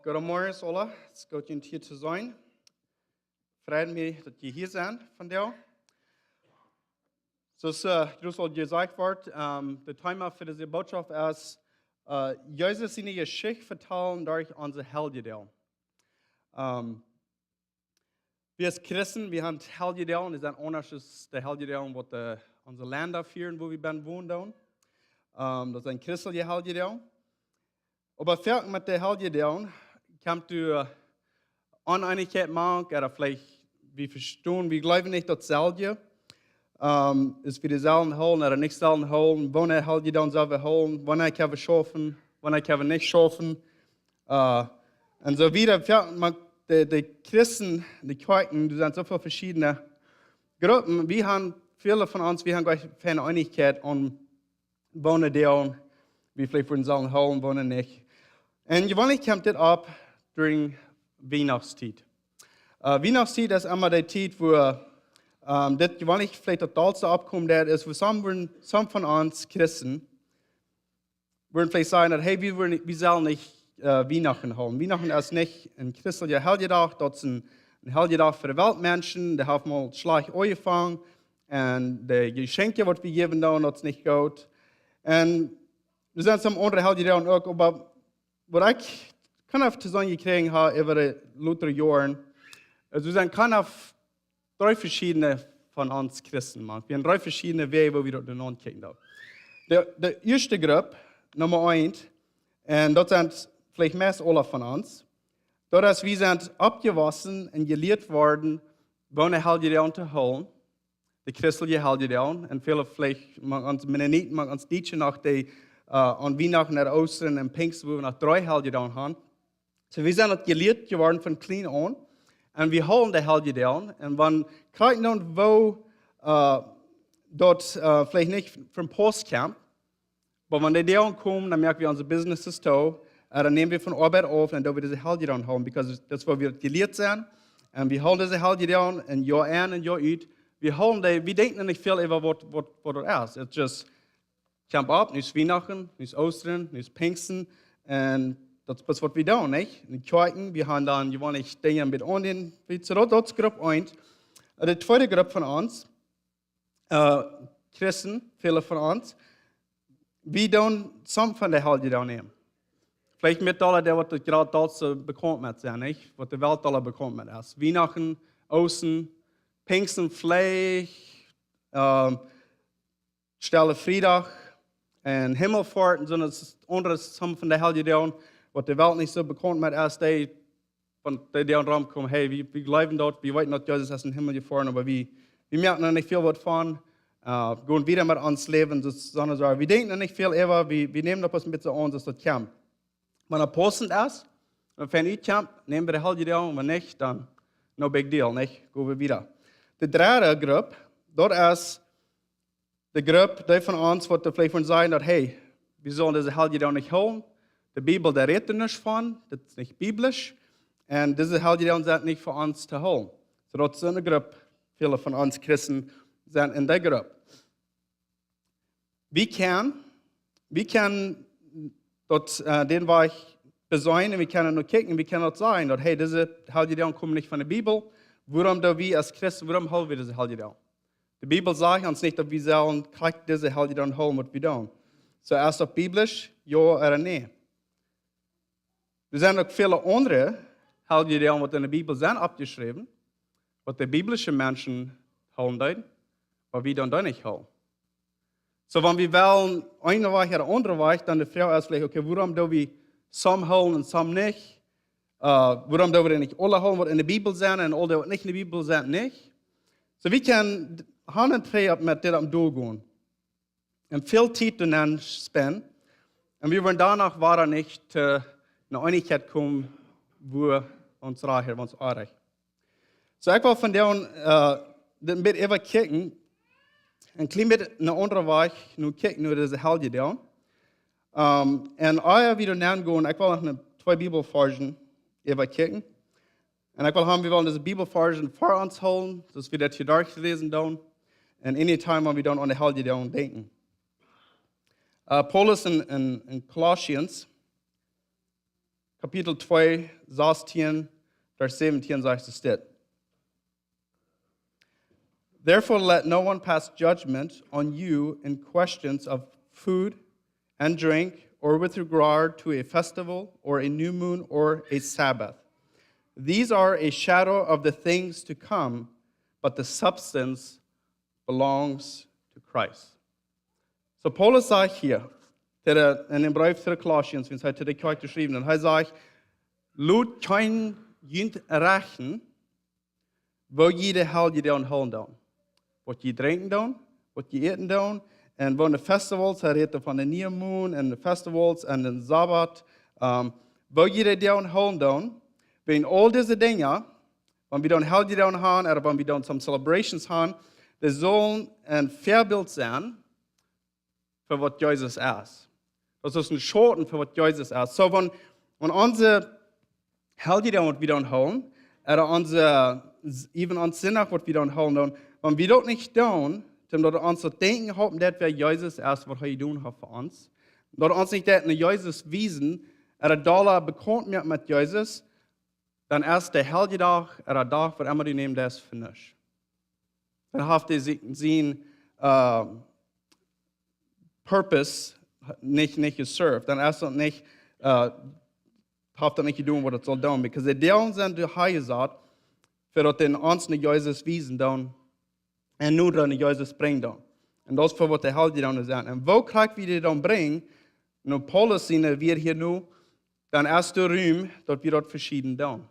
Goedemorgen alle, het is goed om hier te zijn. Freut mich, dat je hier bent vandaag. Zoals al gezegd wordt, de thema voor deze boodschap is Jezus zijn Geschichte vertellen door onze Heldendagen. Wir als Christen, wir haben Heldendagen, die sind anders als die Heldendagen, die onze Länder führen, wo wir wohnen. Das sind christliche Heldendagen. Aber vielleicht mit der Heldendagen kommt du Uneinigkeit machen, oder vielleicht wir verstehen, wir glauben nicht dasselbe. Ist wir dieselben holen oder nicht selben holen, wann Heldendagen sollen wir holen, wann können wir schaffen, wann können wir nicht schaffen. Und so wieder, die Christen, die Kirchen, die sind so viele verschiedene Gruppen. Wir haben, viele von uns, wir haben gleich keine Einigkeit an wann wir vielleicht würden sagen, holen, wann nicht. Und gewöhnlich kommt das ab durch Weihnachtszeit. Weihnachtszeit ist immer die Zeit, wo das gewöhnlich vielleicht das tollste abkommt, ist, wo some von uns Christen würden vielleicht sagen, dass, hey, wir sollen nicht Weihnachten haben. Weihnachten ist nicht ein christlicher Heldendag, das ist ein Heldendag für die Weltmenschen, die haben mal schlecht angefangen und die Geschenke, die wir geben, das ist nicht gut. Und er zijn some andere Heldendagen ook, aber wat ik kan af te zijn gekregen heb over de latere jaren, is we zijn kan af drie verschiedene van ons Christen. Man. Wir haben drei verschiedene Wege, wo wir dort hineinkijken. De eerste groep, Nummer 1, en dat zijn vielleicht meest alle von uns, dat is, wir sind abgewassen und gelehrt worden, wann een Heldendag te holen. De christelijke Heldendagen. En viele vielleicht, ons Mennoniten, mag ons Deutsche nach die an Weihnachten, nach Ostern und Pfingsten, wo wir noch 3 Heldendagen haben. So wir sind gelehrt geworden von klein an. Und wir holen die Heldendagen. Und wenn kriegen dann wo dort vielleicht nicht vom Postcamp, aber wenn die Dagen kommen, dann merken wir, unser Business ist da. Dann nehmen wir von Arbeit auf und da wir diese Heldendagen haben, because das wo wir gelehrt sind. Und wir holen diese Heldendagen ein Jahr ein und Jahr aus. Wir denken nicht viel über, was das ist. Es ist just Camp ab, nu ist Weihnachten, nu ist Ostern, nu ist Pfingsten. Und das ist, was wir tun, nicht? In Kirchen, wir haben dann gewöhnlich Dinge mit anderen. Das ist Gruppe 1. Die zweite Gruppe von uns, Christen, viele von uns, wir tun some von der Heldendagen nehmen. Vielleicht mit alle, die was gerade dort bekommt mit sind, nicht? Was die Welt alle bekommt mit ist. Weihnachten, Ostern, Pfingsten, vielleicht, Stille Freitag und Himmelfahrt, und so das andere some von der Heldendagen, was die Welt nicht so bekannt mit ist, die von der Raum kommen, hey, wir glauben dort, wir wissen, dass Jesus ist in den Himmel gefahren, aber wir merken noch nicht viel davon, gehen wieder mit uns leben, sondern so, wir denken nicht viel über, wir nehmen das ein bisschen an, dass das kommt. Wenn er passend ist, wenn ich kommt, nehmen wir die Heldendagen, wenn nicht, dann no big deal, nicht, gehen wir wieder. Die dritte Gruppe, dort ist die Gruppe, die von uns, die vielleicht sagen, dass, hey, wir sollen diese Heldendagen nicht holen. Die Bibel, der redet nicht von, das ist nicht biblisch. Und diese Heldendagen sind nicht für uns zu holen. So, das ist eine Gruppe, viele von uns Christen sind in der Gruppe. Wir können dort den Weg besäumen, wir können nur kicken, wir können dort sagen, dass, hey, diese Heldendagen kommen nicht von der Bibel. Warum da wir als Christen, warum holen wir diese Heldendagen? Die Bibel sagt uns nicht, dass wir sollen diese Heldendagen holen, was wir tun. So erst auf biblisch, ja oder nein. Es sind auch viele andere Heldendagen, die in der Bibel sind abgeschrieben, was die biblischen Menschen holen, aber wir dann nicht holen. So wenn wir wollen, eine Weich oder andere Weich, dann die Frage ist vielleicht, okay, warum da wir some holen und some nicht? Warum da wir nicht alle holen, was in der Bibel sind, und alle, was nicht in der Bibel sind, nicht? So wir können Hand und Fuß mit dem am durchgehen. Und viel Zeit dann spenden. Und wir wollen danach weiter nicht eine Einigkeit kommen, wo uns reicht, wo uns erreicht. So ich will von der ein bisschen über kicken, ein klein bisschen eine andere Weise, nur kicken, nur diese Heldendagen. Und euer wieder nennen gehen, ich will noch 2 Bibelversen über kicken. Und ich will haben, wir wollen diese Bibelversen vor uns holen, dass wir das hier durchlesen tun. Und anytime, wenn wir dann an die Heldendagen denken. Paulus in Colossians Kapitel 2, 16, Vers 17 sagt es dit. Therefore let no one pass judgment on you in questions of food and drink, or with regard to a festival, or a new moon, or a Sabbath. These are a shadow of the things to come, but the substance belongs to Christ. So Paulus sagt hier, in dem Brief zu den Colossians, wenn es zu der Kirche geschrieben hat, er sagt, laut kein Jünd erreichen, wo jeder hält jeder an Holen down. Wat je drinken down, wat je eten down, en van de festivals, hij redt van de New Moon en de festivals en de Sabbat, wo jeder down Holen down, wenn all diese Dinge, wenn wir dann Held down haben, oder wenn wir dann some celebrations haben, das sollen ein Vorbild sein, für was Jesus ist. Das ist ein Schoten für was Jesus ist. So, wenn unsere Held down, was wir dann haben, oder unsere, even uns Sinnig, was wir dann haben, wenn wir das nicht tun, dann dass uns das Denken haben, dass wir Jesus ist, was er tun hat für uns, dass uns nicht das in Jesus wiesen, oder Dollar bekommt mit Jesus, dann erst der Helgetag, oder der Tag, was immer die nehmen, das für nichts. Dann habt ihr sehen, Purpose nicht geserved. Dann erst nicht, habt ihr nicht getan, was es soll tun. Because die Dellen sind die Heilige sagt, für das den uns nicht Jesus wiesen dann, und nur dann Jesus bringen dann. Und das für was der Heilige dann ist. Und wo kriegt wir die dann bringen? Und Paulus sehen wir hier nur, dann erst der Raum, dass wir dort verschieden tun.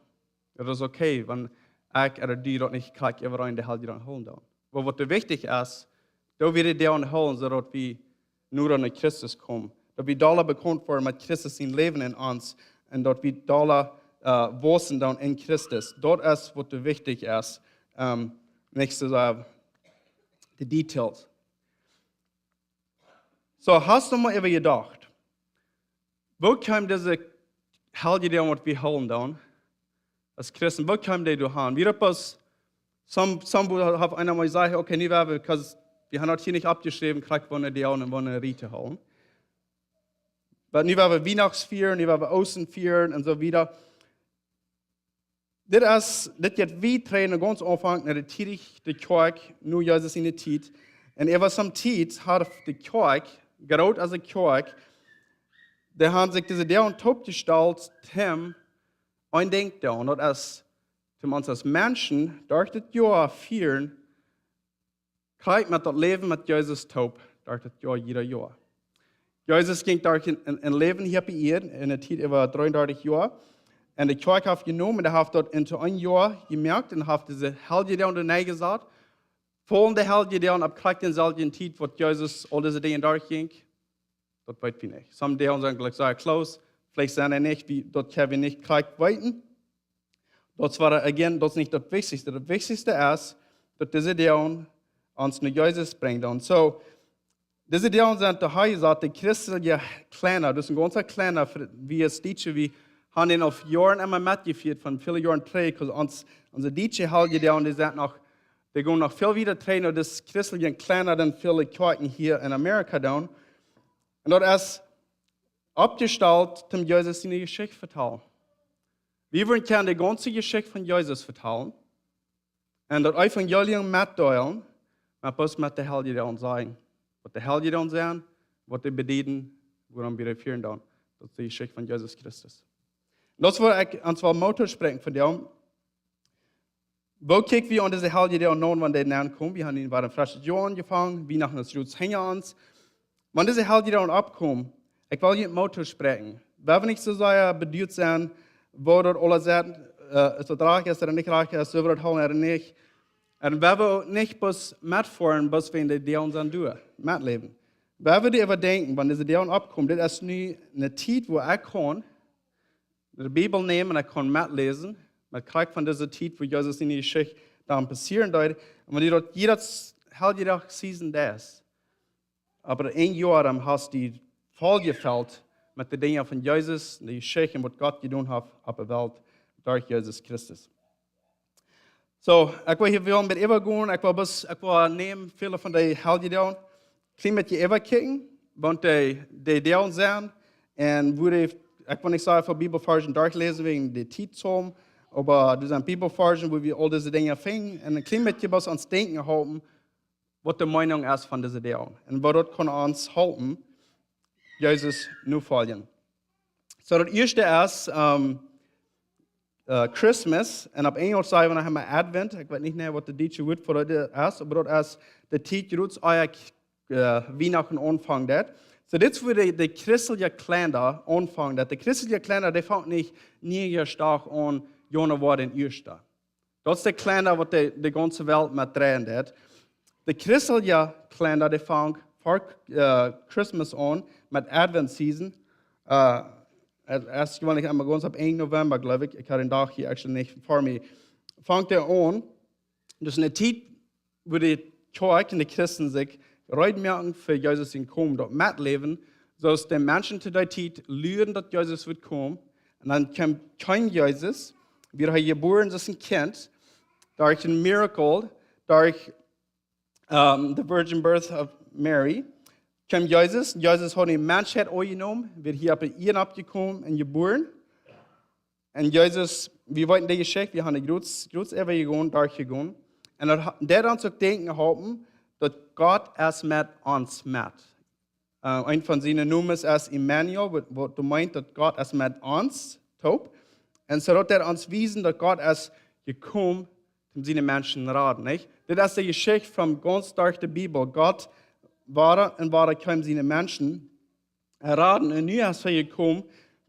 Das ist okay, wenn ich oder die dort nicht kriegt, über einen der Heilige dann holen dann. Aber was wichtig ist, da wir die dann holen, so dass wir nur an Christus kommen. Dass wir da bekommen vor mit Christus in Leben in uns und dass wir da wachsen dann in Christus. Das ist, was wichtig ist. Nicht zu sagen, die Details. So, hast du mal über gedacht, wo kam diese Heilige, was wir holen dann, als Christen, wo kam die durch? Wir haben some have einer mal gesagt, okay, nie werden wir haben das hier nicht abgeschrieben, kriegt wir die auch und wollen eine Rite holen. Aber nie werden wir Weihnachtsfeiern, nie werden wir Außenfeiern und so wieder. Das jetzt wie trainen ganz Anfang, nach der Zeit der Kirche, nur Jesus in der Zeit. Und was am Zeit hat die Kirche, gerade als die Kirche, der haben sich diese der und Top gestellt, dem ein Denk da. Und das für uns als Menschen, durch das Jahr feiern, kriegt man das Leben mit Jesus Top, durch das Jahr jeder Jahr. Jesus ging durch ein Leben hier bei ihr, in der Zeit über 33 Jahre. Und die Kirche hat genommen, und hat dort in ein Jahr gemerkt, und hat diese Helge da und Nein gesagt. Folgende Helge da und abkriegt den selben Zeit, wo Jesus all diese Dinge durchging. Das weiß wir nicht. Some Dinge sagen gleich sehr close, vielleicht sagen sie nicht, dort können wir nicht kriegt weiten. Das war again, das ist nicht das Wichtigste. Das Wichtigste ist, dass diese Dinge uns nur Jesus bringt. Und so, diese Dinge sind der Heilige sagt, die christliche kleiner, das ist ein ganzer kleiner, wie es Deutsche, wie haben ihn auf Jahren immer mitgeführt, von vielen Jahren trägt, weil unsere deutsche Heilige da und die gehen noch viel wieder trainen, und das christliche kleiner dann viele Kirchen hier in Amerika da. Und dort ist abgestellt, um Jesus seine Geschichte zu vertellen. Wir wollen gerne die ganze Geschichte von Jesus vertellen und das Evangelium mitteilen, aber was mit der Heilige da sagen. Was der Heilige da sagen, was die bedienen, woran wir führen dann. Das ist die Geschichte von Jesus Christus. Das war ich an zwei Motor sprechen von dem. Wo kicken wir an diese Heilige und nun, wenn die näher kommen? Wir haben ihn bei den frischen Jahr angefangen, wie nach das Roots hängen uns. Wenn diese Heilige und abkommen, ich will hier Motor sprechen. Wenn wir nicht so sehr bedient sein, wo dort alle sagen, ist das reich ist oder nicht reich ist, so wird es holen oder nicht. Und wenn wir nicht bis mitfahren, bis wir in die Däuen sind, mitleben. Wenn wir die überdenken, wenn diese Däuen abkommen, das ist nie eine Zeit, wo ich kann, die Bibel nehmen und ich kann mitlesen. Man kriegt von dieser Zeit, wo Jesus in die Geschichte dann passieren wird. Und wenn die dort jedes Tag season das. Aber ein Jahr hast du die vollgefällt mit den Dingen von Jesus, die Geschichte, was Gott getan hat auf der Welt durch Jesus Christus. So, ich will hier mit Eva gehen, ich will nehmen viele von den Helden, klein mit Eva kicken, und die Dellen sind, und wo die ich will nicht sagen, für Bibelversen durchlesen wegen der Titel, aber das sind Bibelversen, wo wir all diese Dinge finden und ein klein bisschen was ans Denken halten, was die Meinung ist von diesen Dingen. Und was das kann uns halten, Jesus nur folgen. So, das erste ist Christmas, und auf Englisch sagen wir nachher Advent. Ich weiß nicht mehr, was der deutsche Wort für das ist, aber das ist der Zeit, das euer Weihnachten anfangen. So, das ist, wo der christliche Kalender anfangen. Der christliche Kalender, der fängt nicht Tag an, Januar den 1. Das ist der Kalender, was die ganze Welt mit drehen hat. Der christliche Kalender, der fängt vor Christmas an, mit Advent Season. Erst gewöhnlich einmal ganz ab 1. November, glaube ich. Ich habe den Tag hier actually nicht vor mir. Fängt er an. Das ist eine Zeit, wo die Kirche und die Christen sich merken für Jesus in kommen, dort mitleben, so dass die Menschen zu der Zeit lernen, dass Jesus wird kommen. Und dann kommt kein Jesus, wir haben geboren, das ist ein Kind, durch ein Miracle, durch the Virgin Birth of Mary, kommt Jesus. Jesus hat die Menschheit angenommen, wird hier auf ihn abgekommen und geboren. Und Jesus, wir wollten die Geschichte, wir haben eine große Evangelisation durchgegangen. Und der dann zu denken haben, dass Gott es mit uns macht. Ein von seinen Namen ist Emmanuel, wo du meinst, dass Gott es mit uns tut. Und so hat er uns wiesen, dass Gott es gekommen, um seine Menschen zu raten. Nicht? Das ist die Geschichte von ganz durch die Bibel. Gott war kaum seine Menschen raten. Und nu ist er gekommen,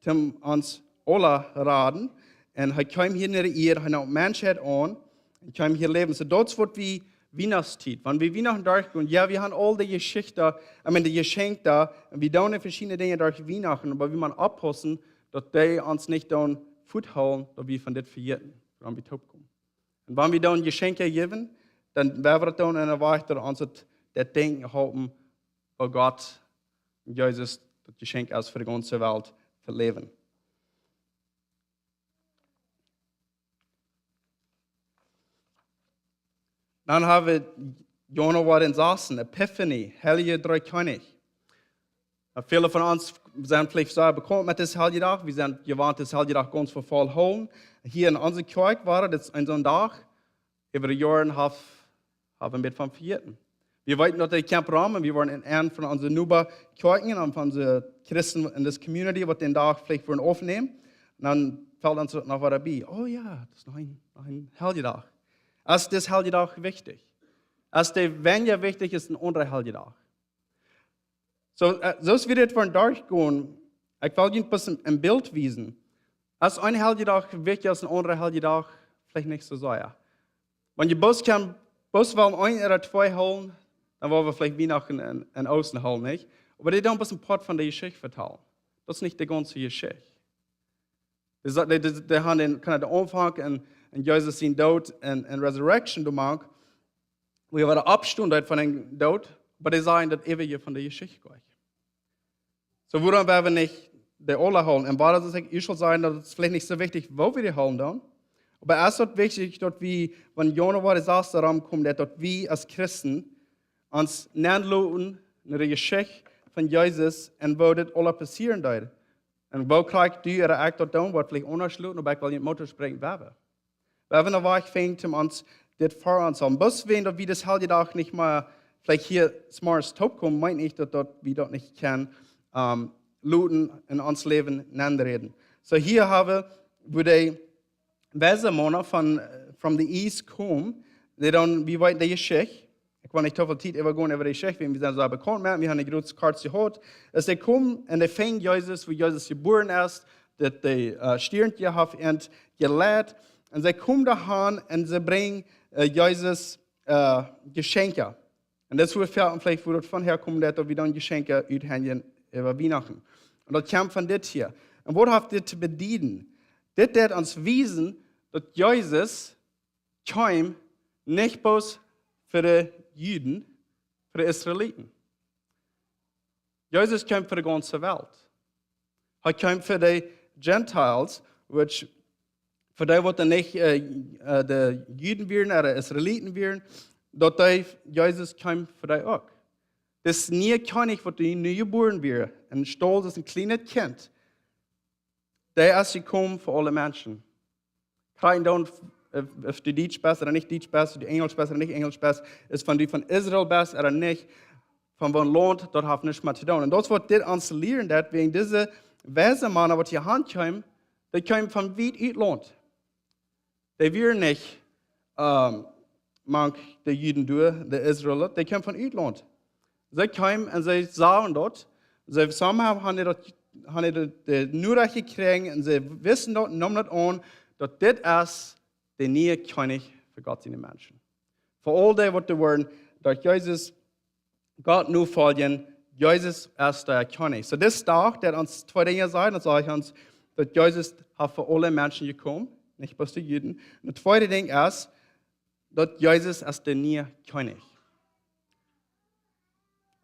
um uns alle raten. Und er kam hier in der Erde, er nahm Menschheit an und kam hier leben. So das wird wie Weihnachtszeit. Wenn wir Weihnachten durchgehen, ja, wir haben all die Geschichten, die Geschenke da, und wir tun verschiedene Dinge durch Weihnachten, aber wie man abpassen, dass die uns nicht dann Fuß holen, dass wir von das vergessen, wenn wir top kommen. Und wenn wir dann Geschenke geben, dann werden wir dann in der Weile uns das Denken haben, wo Gott und Jesus das Geschenk ist für die ganze Welt zu leben. Dann haben wir Januar den Sassen, Epiphany, Heilige Dreikönig. Viele von uns sind vielleicht sehr bekannt mit das Heiligtag. Wir sind gewohnt, das Heiligtag ganz voll holen. Hier in unserer Kirche war das ein so ein Tag, über die Jahre haben wir vom Vierten. Wir wollten noch den Camprahmen, wir waren in einem von unseren Nuba-Kirchen und von unseren Christen in der Community, die den Tag vielleicht wollen aufnehmen. Und dann fällt uns noch was dabei. Oh ja, das ist noch ein Heiligtag. Ist das Heiligtag wichtig? Ist der weniger wichtig ist ein anderer Heiligtag? So wird es von durchgehen. Ich will Ihnen ein bisschen ein Bild wiesen. Ist ein Heiligtag wichtiger als ein anderer Heiligtag? Vielleicht nicht so sehr. Wenn die Bus wollen ein oder zwei holen, dann wollen wir vielleicht Weihnachten in Außen holen, nicht? Aber die dann ein bisschen Part von der Geschichte vertellen. Das ist nicht die ganze Geschichte. Die haben den Anfang und Jesus sein Tod und Resurrection gemacht. Wir waren Abstand von dem Tod, aber die sagen das ewige von der Geschichte gleich. So woran werden wir nicht die alle holen? Und war das, ich soll sagen, das ist vielleicht nicht so wichtig, wo wir die holen dann. Aber es ist wichtig, dass wir, wenn Januar Desaster rankommt, dass wir als Christen uns nachschauen in der Geschichte von Jesus und wo das alles passieren wird. Und wo kriegt du ihre Akte dann, was vielleicht unterschluten, aber ich will nicht Motto sprechen, wer wir noch weich fängt, um uns das vor uns haben. Bis wenn dass wir das Heiligtag nicht mal vielleicht hier smart top kommen, meine ich, dass wir dort nicht können, looten in uns Leben reden. So hier haben wir die Wesermonat von der East kommen, die dann, wie weit die Geschichte, ich will nicht so viel Zeit übergehen über die Geschichte, wir sind so bekannt, wir haben eine große Karte gehört, dass die kommen und die fängt Jesus, wo Jesus geboren ist, dass die Stirn gehabt und gelehrt, und sie kommen dahin und sie bringen Jesus Geschenke. Und das wird vielleicht, wo das von herkommt, dass wir dann Geschenke uthängen über Weihnachten. Und das kommt von das hier. Und was habt ihr zu bedienen? Das wird uns wiesen, dass Jesus kam nicht bloß für die Juden, für die Israeliten. Jesus kam für die ganze Welt. Er kam für die Gentiles, which für die, die nicht die Juden wären oder Israeliten wären, dass Jesus kam für die auch. Das ist nie König, was die neu geboren wäre. Ein Stolz ist ein kleines Kind. der ist gekommen für alle Menschen. Kein Don, ob du Deutsch bist oder nicht Deutsch bist, ob du Englisch bist oder nicht Englisch bist, ist von du von Israel bist oder nicht, von wo ein Land, dort hat nichts mehr zu tun. Und das wird dir uns lernen, dass wegen dieser Wesenmänner, die hier kommen, die kommen von weit uit Land. Die wären nicht, manch die Juden die Israeler, die kommen von Utland. Sie kommen und sie sagen dort, sie zusammen haben die Nurach gekriegt und sie wissen dort, nehmen das an, dass das ist der neue König für Gott seine Menschen. Für all die, was die wollen, dass Jesus Gott nur folgen, Jesus ist der König. So das Tag, der uns zwei Dinge sagt, das sage ich uns, dass Jesus hat für alle Menschen gekommen, nicht bloß die Juden. Und das zweite Ding ist, dass Jesus ist der neue König.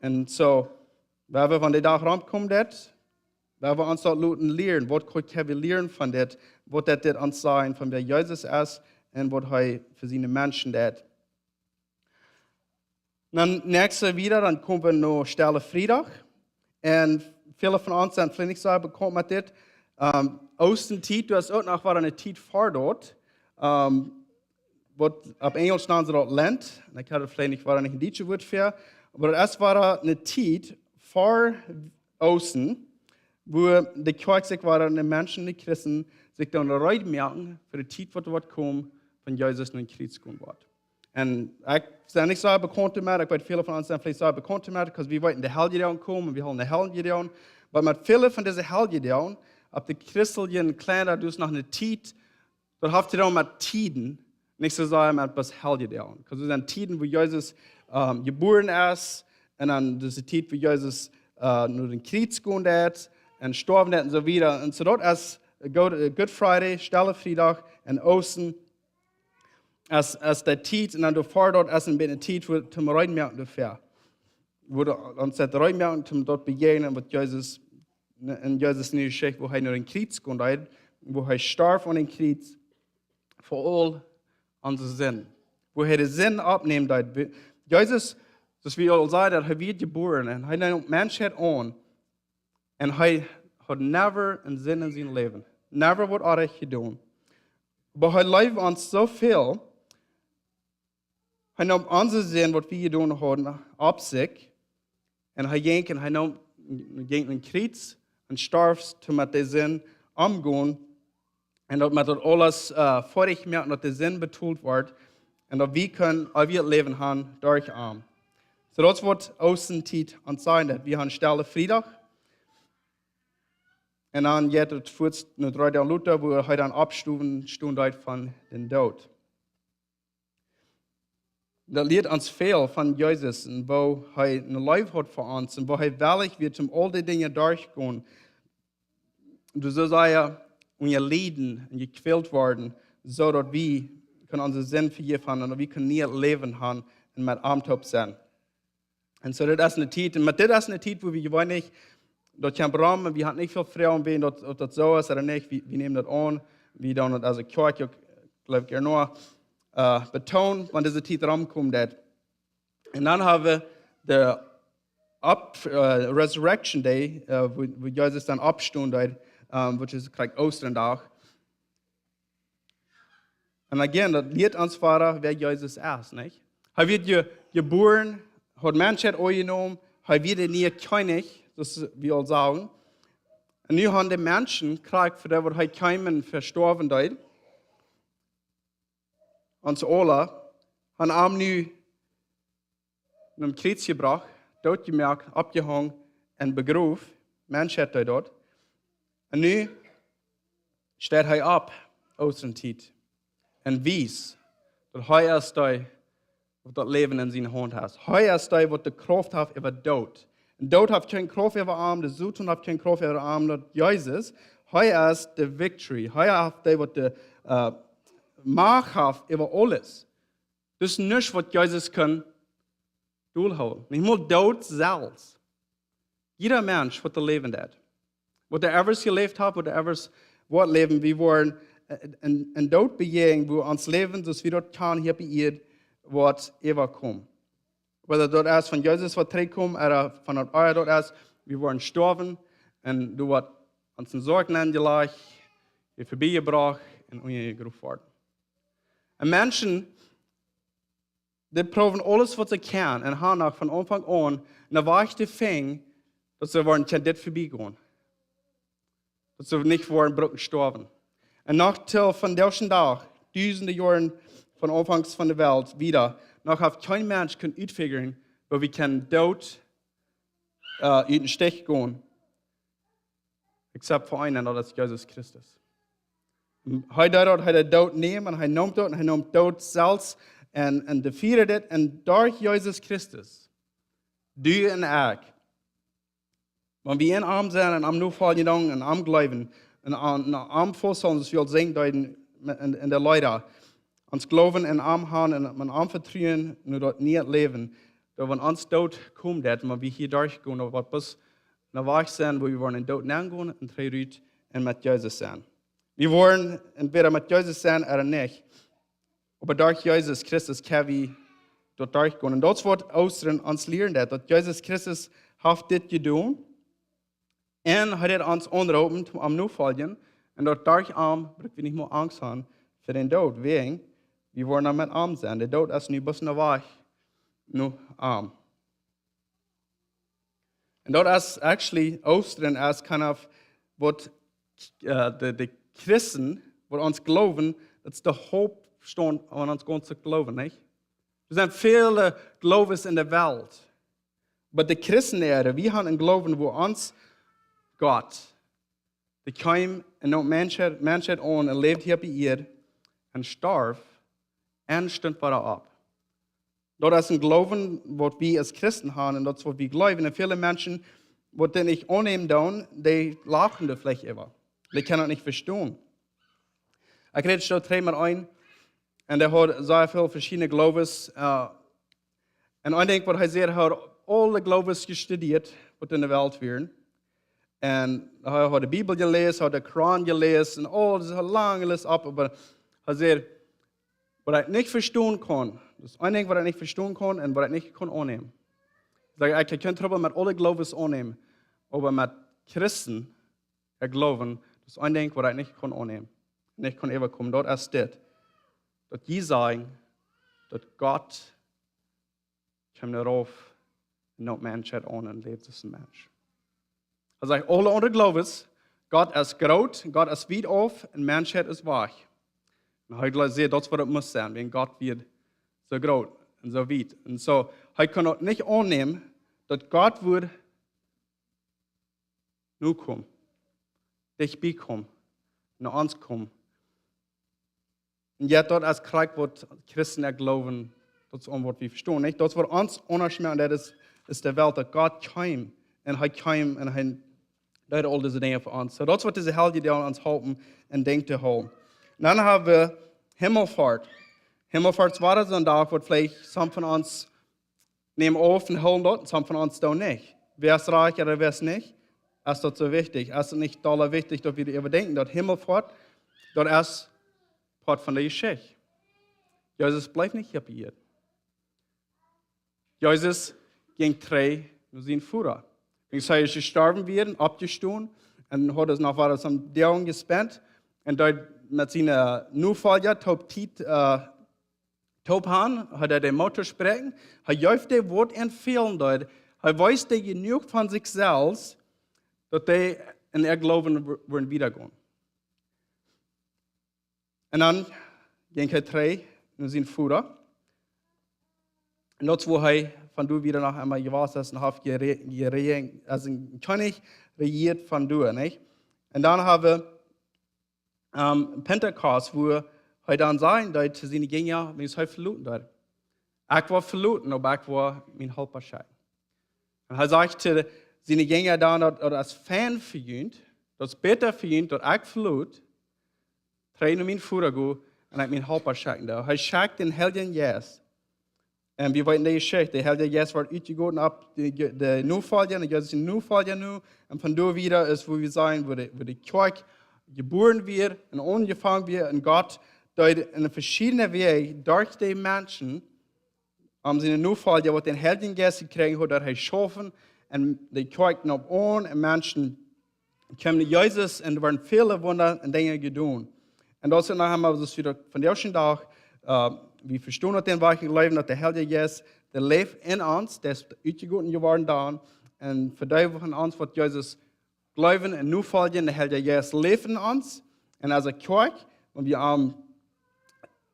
Und so, wenn wir von der Tag rankommen, wenn wir uns dort lernen, was können wir lernen von das, was das uns sagen, von wer Jesus ist und was er für seine Menschen tut. Dann nächstes wieder, dann kommen wir noch Stelle Freitag. Und viele von uns sind vielleicht nicht so bekommen mit das. Ostentiet, du hast auch noch eine Tiet vor dort. Was auf Englisch nennen sie dort Lent. Ich hatte vielleicht nicht, war nicht ein deutsches Wort für. Aber das war eine Tiet vor Osten, wo die Kirche sich waren, die Menschen, die Christen, sich dann bereit merken für die Tiet, was dort kommt, wenn Jesus in den Krieg kommen wird. Und ich bin nicht so bekannt damit, ich weiß, viele von uns sind vielleicht so bekannt damit, weil wir wollten in die Helgedagen kommen und wir haben die Helgedagen. Aber mit vielen von diesen Helgedagen, auf die christlichen Kleider, du hast noch eine Tiet, dort habt ihr auch mit Tiden, nicht so sagen, mit was Helgedagen. Weil es sind Tiden, wo Jesus geboren ist, und dann diese Tiet, wo Jesus nur den Krieg gegangen hat, und gestorben hat und so weiter. Und so dort ist Good Friday, Stelle Freitag, und Osten, als der Tiet, und dann davor dort ist ein bisschen Tiet, wo zum Reinmerken dafür. Wo uns das Reinmerken zum dort begegnen, was Jesus, in Jesus nicht Geschichte, wo er nur den Krieg gegangen hat, wo er starb an den Krieg, für all unsere Sinn. Wo er den Sinn abnehmen hat. Jesus, das wir all sagen, er wird geboren, und er nimmt Menschheit an, und er hat never einen Sinn in seinem Leben. Never was er getan. Aber er lebt uns so viel, er nimmt unsere Sinn, was wir getan haben, ab sich, und er ging in den Krieg und starb, damit der Sinn umgehen, und dass man das alles fertig macht, dass der Sinn betont wird, und dass wir können auch wir leben haben durch ihn. So das wird Ostentiet und sein, wir haben Stelle Freitag, und dann jetzt führt eine 3 Tage Luther, wo er heute an Abstufen Stunde von den Tod. Das lehrt uns viel von Jesus, und wo er ein Leben hat für uns, und wo er wirklich wird zum all die Dinge durchgehen. Du sollst ja unser Leben und gequält werden, so dass wir unseren Sinn vergeben haben und wir können nie leben haben und mit Abenteuer sein. Und so das ist eine Zeit, und mit das ist eine Zeit, wo wir gewohnt nicht, dort haben Raum, wir haben nicht viel Frauen, wenn das so ist oder nicht, wir nehmen das an, wir dann also Kirche, glaube ich, nur betonen, wenn diese Zeit rankommt. Und dann haben wir den Resurrection Day, wo Jesus dann abstund hat, which is like Osterdag. Und again, das lehrt uns Vater, wer Jesus ist, nicht? Er wird geboren, hat Menschheit angenommen, er wird der neue König, das wir all sagen. Und nun haben die Menschen gekriegt, für das, was er kam verstorben ist. Uns alle haben ihn nun in den Krieg gebracht, dort gemerkt, abgehangen und begraben. Menschheit dort. Und nun steht er ab aus dem Zeit und weiß, dass er ist der, was das Leben in seiner Hand hat. Er ist der, was die Kraft hat über Tod. Und Tod hat keine Kraft über Arm, der Satan hat keine Kraft über Arm, das Jesus. Er ist die Victory. Er ist der, was die Macht hat über alles. Das ist nicht, was Jesus kann durchhalten. Nicht mal Tod selbst. Jeder Mensch, was leben hat. Was er ever gelebt hat, was er ever wird leben, wir wollen ein Tod begegnen, wo uns leben, dass wir dort kann, hier bei ihr, wird ever kommen. Whether dort erst von Jesus wird zurückkommen, oder von dort ist, wir wollen sterben, und du wirst uns in Sorgen angelegt, die voorbijgebracht en ongegroefd worden. En mensen, die proeven alles wat ze kunnen en gaan nog van aanvang aan, en dan wacht de ving, dat ze worden kan dit voorbij gaan. Dat ze niet worden broken sterven. En nog till van deze dag, duizenden jaren van aanvangs van de wereld, wieder, nog heeft geen mens kunnen uitfiguren, waar we kan dood uit een stich gaan. Except voor een, en dat is Jezus Christus. Hij de dood neemt, en hij noemt dat, en hij noemt dood zelfs, en defeated het, en door Jezus Christus, du en ik, wanneer we in arm zijn, en am nu vallen dan, en am geloven, en am volstaan, dus wil zeggen, in de Leute, ons geloven en am gaan, en am vertrouwen, nu dat niet leven, dat wanneer ons dood komt, dat, maar we hier durchgaan, dat wat bis naar weg zijn, waar we worden in dood neergaan, en terug en met Jezus zijn. We worden entweder met Jezus zijn, of niet. Maar door Jezus Christus kunnen we dat durchgaan. En dat is wat Oosteren ons leren, dat Jezus Christus heeft dit gedaan. En hij heeft ons onderhouden om nu volgen. En dat daarom moeten we niet meer angst hebben voor de dood. Wegen, we worden met arm zijn. De dood is nu best naar weg. Nu arm. En dat is actually Oosteren as kind of wat de Christen, wat ons geloven, dat is de hoop stond aan ons gaan te geloven, niet? Er zijn vele gelovens in de wereld. Maar de Christenleren, we hebben een geloven waar ons God, die kwam en nam mensheid aan en leefde hier op hier en starf en stond weer op. Dat is een geloven wat we als Christen hebben en dat is wat we geloven. En veel mensen, wat dit niet aannemen doen, die lachen er vielleicht over. Die kunnen het niet verstaan. Ik reed zo dreimal ein, en der hat sehr viele verschiedene Glaubens. En ik denk wat hij zei, hij had alle Glaubens gestudeerd, wat in de wereld waren. En hij had de Bibel gelezen, had de Koran gelezen, en alles een lange lijst op. Maar hij zei, wat ik niet verstaan kon, dus één ding wat ik niet verstaan kon en wat ik niet kon aannemen. Ik kan trouwens met alle Glaubens aannemen, maar met Christen, geloven, dus één ding wat ik niet kon aannemen. Niet kon overkomen, dat is dit. Dat je zeggen, dat God komt erop en not mensheid aan en leeft als een mens. Hij zegt, alle andere Glaubens, God is groot, God is weit auf en mensheid is weg. En hij zegt, dat is wat het moet zijn, want God wordt zo groot en zo weit. En zo, hij kan het niet aannemen dat God wordt nu komen, dichtbij komen, naar ons komen. En ja, dat is krijg wat Christen geloven, dat is wat we verstaan, niet? Dat is wat ons onderscheidt, en dat is de wereld, dat God kwam, en hij kwam, en hij deed al deze dingen voor ons. So dat is wat deze heilige dag ons helpen en denkt te houden. En dan hebben we Himmelfahrt. Himmelfahrt war zo'n dag, wat vielleicht some van ons nemen auf en houden dat, en some van ons doen niet. Wer is rijk oder wer is niet? Is dat zo wichtig? Is het niet totaal wichtig dat we erover denken, dat Himmelfahrt, dat is part van de Geschichte. Jezus blijft niet hier. Jezus ging terug naar zijn Vater. Hij zei, is gestorben werden, opgestaan, en had es nog wat zo'n Daumen gespend, en dat met zijn Nuvalja top aan, had hij de motor spreken, hij juist het woord entfehlen dort, hij wist genoeg van zichzelf, dat hij in geloven worden wiedergaan. En dan ging hij terug naar zijn Vater. En dat is waar hij van du wieder nach einmal gewas ist und hat als ein König regiert von du, nicht? Und dann haben wir Pentecost, wo er dann sagen, dass seine Gänger mich halt verloren dort. Ich war verloren, aber ich war mein Helferschein. Und er sagte seine Gänger dann, dass als Fan für ihn, das besser für ihn, dass ich verloren, drei nach mein Vater go und ich mein Helferschein da. Er schickt den Heiligen Geist. En we weten deze Geschichte. De Heilige Geest wordt uitgegoten op de Nieuwvaljen. En Jezus is een Nieuwvaljen nu. En van daar wieder is waar we zijn, waar de kerk geboren wird en ongevangen wird. En God doet in verschillende wegen door die mensen, zijn Nieuwvaljen, wat de Heilige Geest gekregen hat, dat hij schaffen. En de kerk nog aan en mensen kwam Jezus en er werden viele Wunder en dingen gedaan. En dat is nachher mal dus wieder von der ersten Tag, wir verstehen dat den weichen Leben, dat der Heilige Geist, der lebt in uns, der ist uitgegoten geworden da. Und für die von uns, was Jesus glauben und nu folgen, der Heilige Geist lebt in uns. Und als Kirche, wenn wir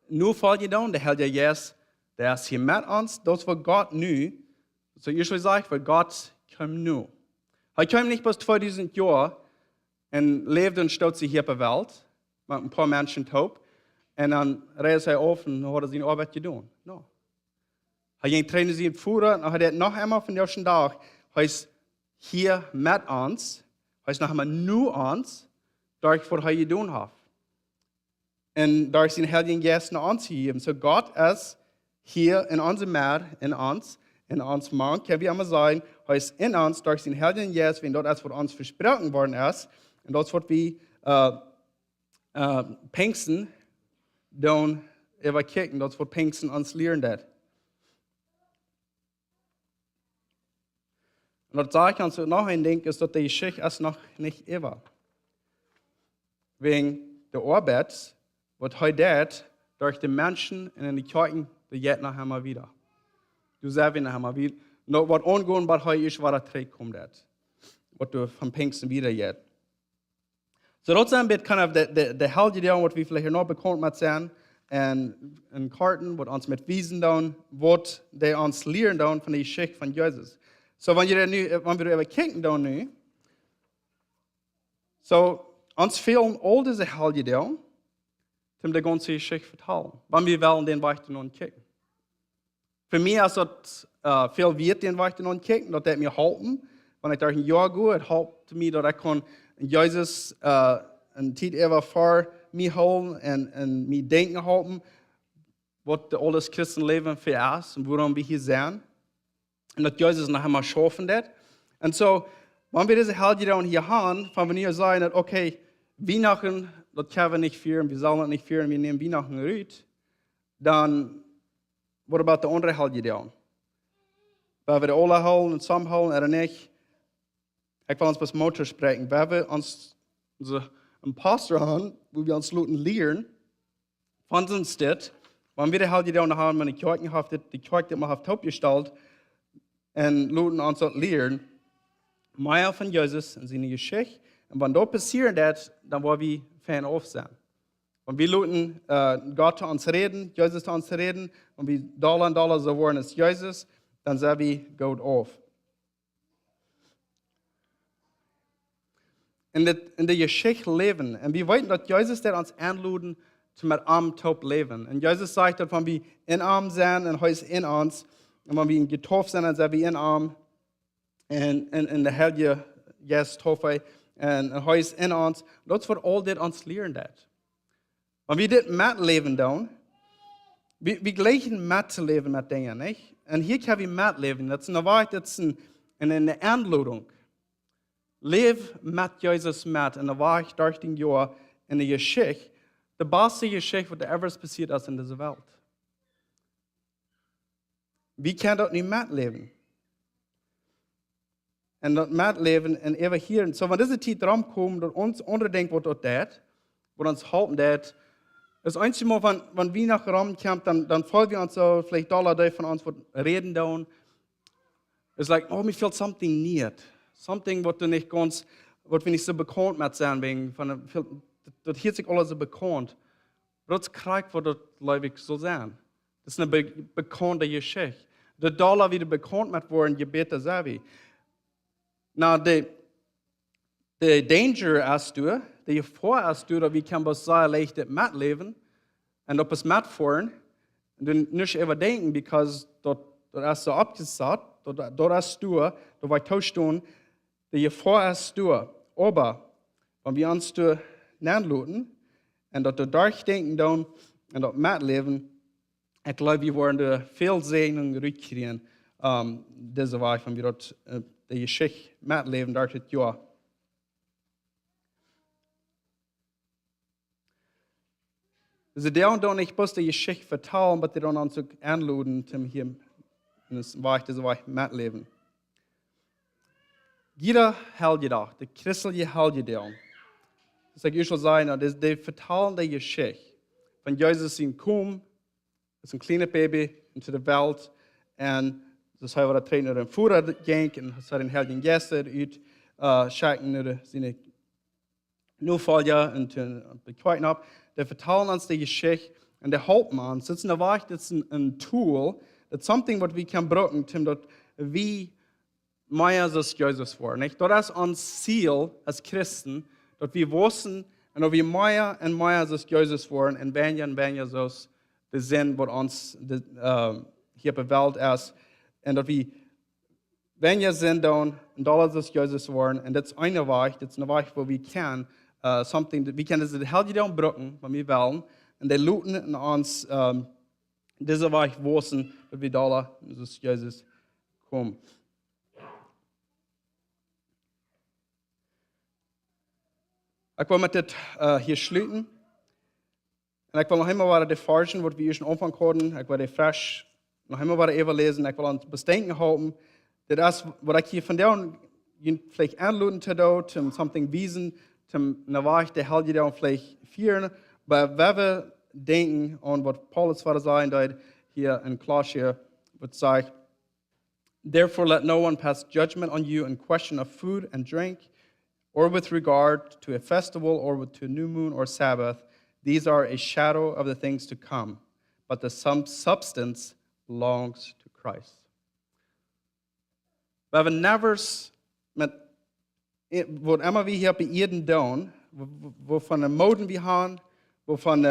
nu folgen dann, der Heilige Geist, der ist hier mit uns, das war Gott nu. So ich will sagen, weil Gott kommt nu. Er kam nicht bis 2000 Jahre und lebt und stellt sich hier auf der Welt, mit ein paar Menschen tot, und dann reist er auf und hat seine Arbeit getan. No. Er ging trainieren sie in Führer, und er hat noch einmal von der ersten Tag, er ist hier mit uns, er ist noch einmal nur uns, durch was er getan hat. Und durch den Heiligen Geist nach uns gegeben. So Gott ist hier in unserem Meer, in uns Mann, können wir einmal sagen, er ist in uns durch den Heiligen Geist, wenn dort etwas von uns versprochen worden ist, und das wird wie Pfingsten, dann überkicken, das wird Pfingsten uns lernen. Dat. Und das sage ich uns noch ein Ding, ist, dass die Geschichte ist noch nicht über. Wegen der Arbeit, was heute durch die Menschen in den Kirchen, die jetzt noch einmal wieder. Du sagst noch einmal wieder. Noch was angehen, was heute ist, was da kommt. Was du von Pfingsten wieder jetzt. So, das ist ein bisschen kind of der Heilige Geist, was wir vielleicht noch bekannt mit sein, und Karten, was uns mit Wiesen tun, was die uns lernen tun von der Geschichte von Jesus. So, wenn wir über kicken tun nu, so, uns fehlen all diese Heilige Geist, um die ganze Geschichte zu vertellen. Wenn wir wollen, den weiter noch kicken. Für mich ist das viel wert, den weiter noch kicken, dass mir helfen. Wenn ich durch ein Jahr gehe, hilft mir, dass ich kann Jesus eine Zeit immer vor mir holen und mir denken halten, was alles Christenleben für ist und worum wir hier sind. Und dass Jesus noch einmal schaffen wird. Und so, wenn wir diese Heilige hier haben, wenn wir hier sagen, dass, okay, Weihnachten, das können wir nicht führen, wir sollen das nicht führen, wir nehmen Weihnachten raus, dann, what about die andere Heilige? Weil wir die alle holen und zusammenholen oder nicht? Ich will uns was Motor sprechen. Wenn wir uns einen Pastor haben, wo wir uns lernen, von uns das, wenn wir die Heilige haben, wenn die Kirche hat, die Kirche mal auf Top gestellt, und uns lernen, mehr von Jesus und seine Geschichte. Und wenn das passiert, dann wollen wir Fan auf sein. Und wir lassen Gott zu uns reden, Jesus zu uns reden, und wir Dollar so wollen als Jesus, dann sagen wir Gott auf. In der Geschichte leben. Und wir wissen, dass Jesus uns anladen, mit am Top leben. Und Jesus sagt, dass wenn wir in Arm sind, und er ist in uns, und wenn wir getauft sind, dann sind wir in Arm, und in der Heilige Geist taufe, und er ist in uns. Das wird all das uns lernen. Und wir das mitleben dann, wir gleichen mitleben mit Dingen, nicht? Und hier können wir mitleben. Das ist eine Wahrheit, das ist eine Anladung. Leef mit Jesus mit in der Wahrheit durch den Jahr in der Geschichte, die beste Geschichte, was ever passiert ist in dieser Welt. Wir können das nicht mitleben. Und das mitleben und immer hier. So, wenn diese Zeit kommt und uns unterdenkt, was das uns halten das, das einzige Mal, wenn wir nach Raum kommen, dann folgen wir uns so, vielleicht Dollar von uns, was reden da. It's like, oh, mir fehlt something near. Something, was wir nicht so bekannt mit sein, wegen das hier sich alles so bekannt. Das kriegt, was das Leibig soll sein. Das ist eine bekannte Geschichte. Der Dollar wieder bekannt mit worden, Gebete selber. Na, der Danger ist du, die Gefahr ist du, dass wir können was sehr leicht mitleben und ob es mitfahren und dann nicht überdenken, because dort ist so abgesagt, dort ist du, dort war Tauschstund, die Gefahr ist du. Aber, wenn wir uns da nachladen und dort durchdenken dann und dort mitleben, ich glaube, wir werden viel Segen rückkriegen, diese Woche, wenn wir dort die Geschichte mitleben, durch das Jahr. Also, der und nicht bloß die Geschichte vertrauen, aber die dann uns anladen, zum hier in das Woche, diese Woche mitleben. Jeder helgedag, de christelijke helgedag, dus ik u zal zeggen, dat is de vertaalde geschichte van Jezus zijn kom, als een kleine baby into de wereld, en dus hij was trainer en voerder ging, en hij een helgen gester uit, schaken naar zijn nuvalja en toen bekwijten op. De vertalen ons de geschichte, en de helpen ons. Het is een wacht, het is een tool, het is something wat we kan gebruiken, dat we meer als Jezus worden. Nicht? Dat is ons ziel als Christen, dat we wissen en dat we meer en meer als Jezus worden en ben je zoals de zin wat ons hier op de wereld is. En dat we je zin doen en dat als Jezus worden. En dat is een weg, dat is een weg waar we kan we kunnen het hele dag gebruiken, wat we willen. En die luten in ons deze weg wissen, dat we daar als Jezus komen. Ik wil met dit hier sluiten. En ik wil nog eenmaal wat de versen, wat we eerst in omvang hadden, ik wil die fresh nog eenmaal wat even lezen. Ik wil aan het bedenken houden. Dat is wat ik hier vandaag vielleicht aanluten te doen, om something wiesen, om naar waar de hele dag vielleicht vieren. Maar we denken aan wat Paulus wat zei dat hier in Colossië, wat zegt, therefore let no one pass judgment on you in question of food and drink, or with regard to a festival, or to a new moon or Sabbath. These are a shadow of the things to come, but the substance belongs to Christ. We hebben nevers met wat immer we hier op Erden doen, wovon de moden we hebben, wovon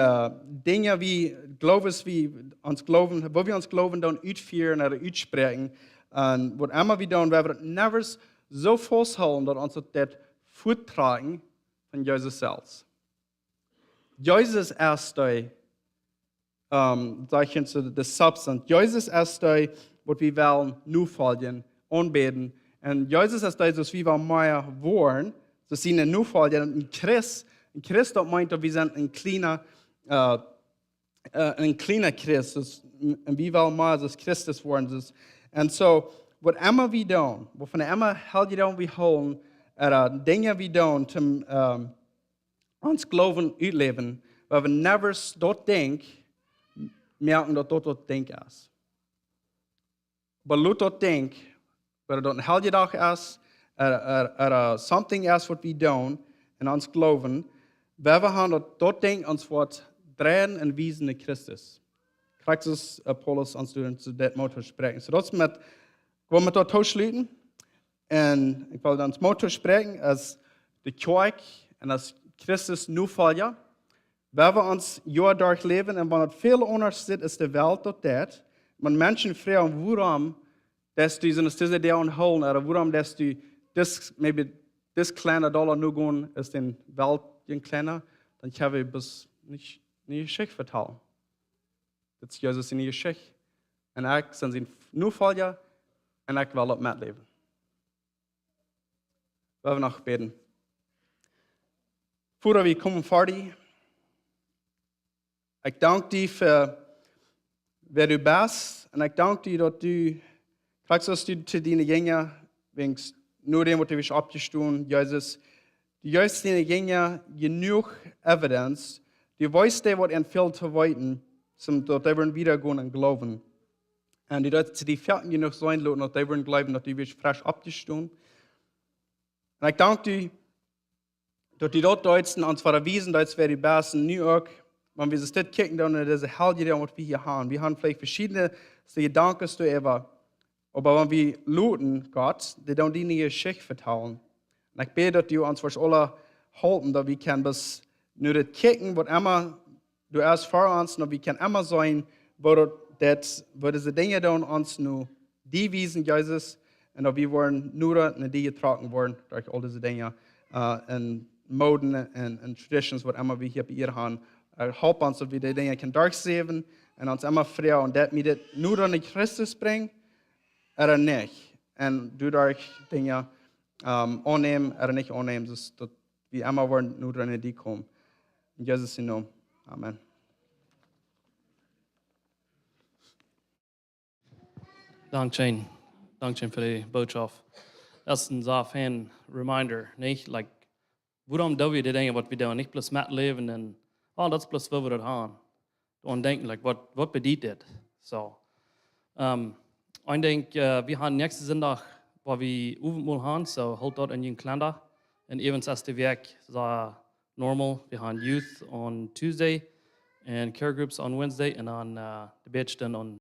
dingen wie geloven we ons geloven, wo we ons geloven doen uitvieren en uitspreken. En wat immer we doen, we hebben het nevers zo vasthouden dat ons dat voorttragen van Jezus zelf. Jezus is de substance. Jezus is wat we willen nu volgen, aanbidden. En Jezus is dat we wel meer worden. Ze zien nu volgen. Een Christ dat meint dat we zijn een kleine Christ. Dus, en we wel meer als Christus worden. Dus, en zo, wat immer we doen, waarvan immer heel je we houden, dingen we doen om ons geloven uitleven, waar we never dat denk, merken dat denk is. Maar laat dat denk, waar dat een hele dag is, something is wat we doen in ons geloven, waar we gaan dat denk ons wordt draaien en wijzen naar Christus. Krijgt dus Paulus ons doen zu dat motor spreken. So dat is met, ik wil met dat toesluiten. En ik wil dan motor spreken als de kerk en als Christus nu volgen. Waar we ons jaar doorleven en wat veel anders zit, is de wereld tot dat. Maar mensen vragen waarom dat du zo'n stille dag houden, of waarom dat du dit kleine dollar nu gaan, is de wereld een kleiner, dan kan we dus niet Geschichte vertellen. Dat is Jezus in die Geschichte. En ik zijn nu volgen en ik wil op met leven. We hebben nog beden. Voordat we komen verder, ik dank je voor wie du bent. En ik dank je dat du, krijgt zoals du te dienen gingen, wens nu dem wat du wilt opgestoen, Jezus. Du juist dienen gingen genoeg evidence. Du weißt dir, wat en veel te weten, zodat we wieder gaan en geloven. En die dat die fertig genoeg zijn, dat we geloven, dat du weer fresh opgestoen. En ik dank je dat die dat Deutschen uns verwiesen, dass wir die Besten New York, wenn wir uns das kicken, dann ist es hell jeder, was wir hier haben. Wir haben vielleicht verschiedene Gedanken zu über, aber wenn wir looten Gott, die dann die nie Geschichte vertrauen. Und ich bete, dass du uns für alle halten, dass wir können bis nur das kicken, was immer du erst vor uns, und wir können immer sein, wo diese Dinge dann uns nur die wiesen, Jesus, und dass wir wollen nur in die getragen worden durch all diese Dinge. Und moden en traditions wat immer wir hier bei ihr haben. Help uns, dass wir die Dinge können durchsehen und uns immer fragen, und dass wir das nur an Christus bringen oder nicht. Und dadurch Dinge annehmen oder nicht annehmen, dass wir immer wollen nur an die kommen. In Jesus' Namen. Amen. Dank Jane. Dank Jane für die Botschaft. das ist ein so fan reminder, nicht? Like, waarom doen we de dingen wat we doen? Niet plus met leven en, oh, dat is plus wat we dat gaan. Und denken, like, wat bedient dit? So, ich denke, wir haben nächsten Sonntag, wo wir Abendmahl haben, so halt dort in den Kalender. Und events ist die Werk so normal. Wir haben Youth on Tuesday and Care Groups on Wednesday und dann die Bett dann on